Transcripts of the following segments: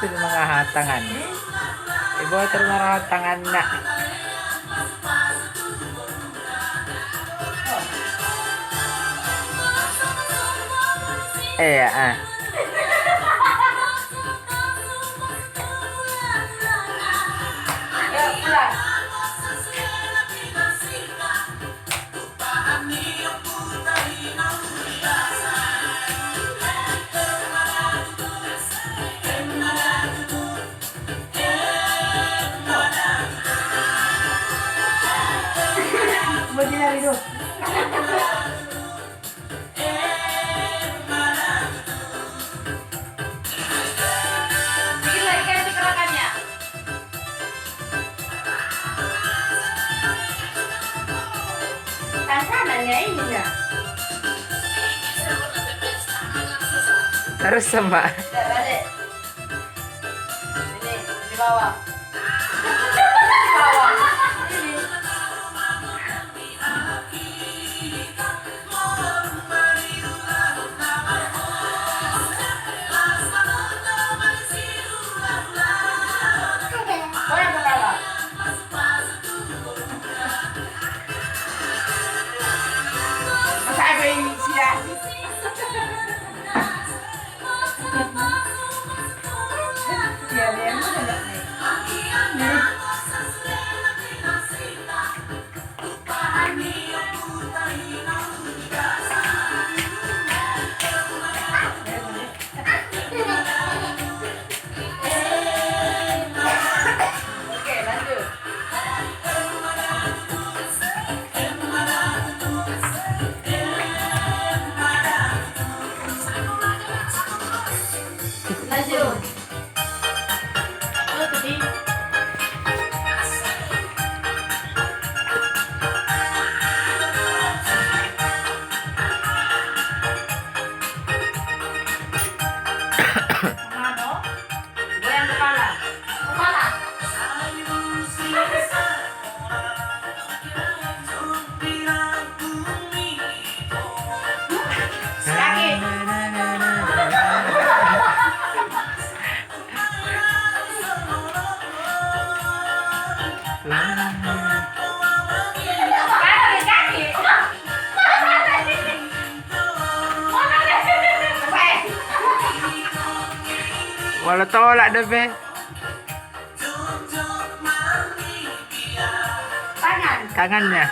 itu mga tangan. Ibu terus tangan nak. Ya ah. Ini ya. Terus sama. Balik. Ini di bawah. Di bawah. Ini. Goyang kepala. Masa ada yang siap? Oke, lanjut. Lanjut. Oh, tadi. Mano, goyang kepala. Kepala. Kaki. Kaki. Walau tolak deh be. Tangan. Tangannya.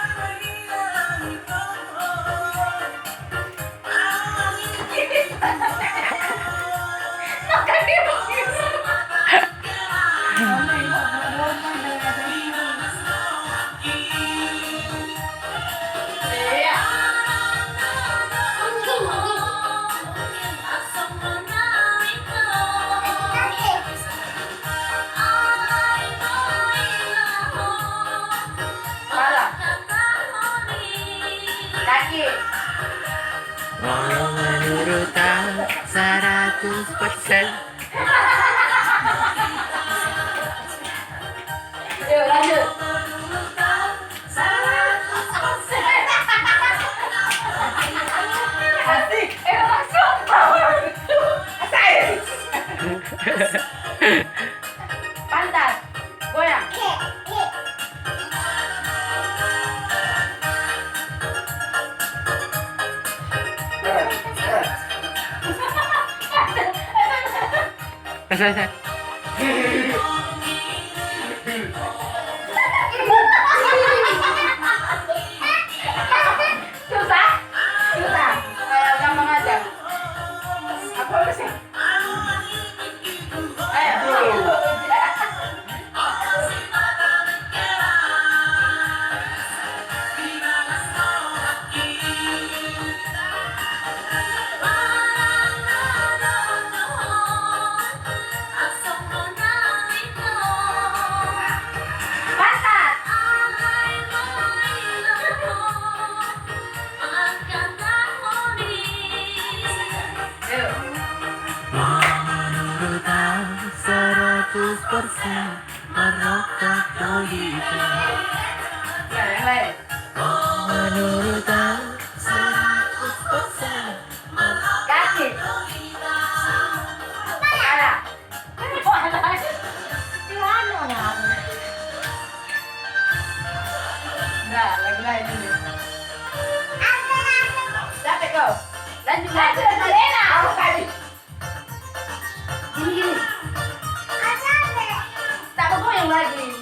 Kepala. Kaki. Walau menurut 100%. Yuk, lanjut. Asik. Langsung. Asik. Pantat. Goyang. Susah? Susah. Gampang aja. Apa sih? Ayo. Pantat. Yuk. Menurut 100% merokok kita. Ya, yang lain. Menurut 100% Kaki. Kepala. Nah, lagi lain ini. Capek kau. Lanjut lagi. Awas kali. Gini. Tak mau goyang lagi.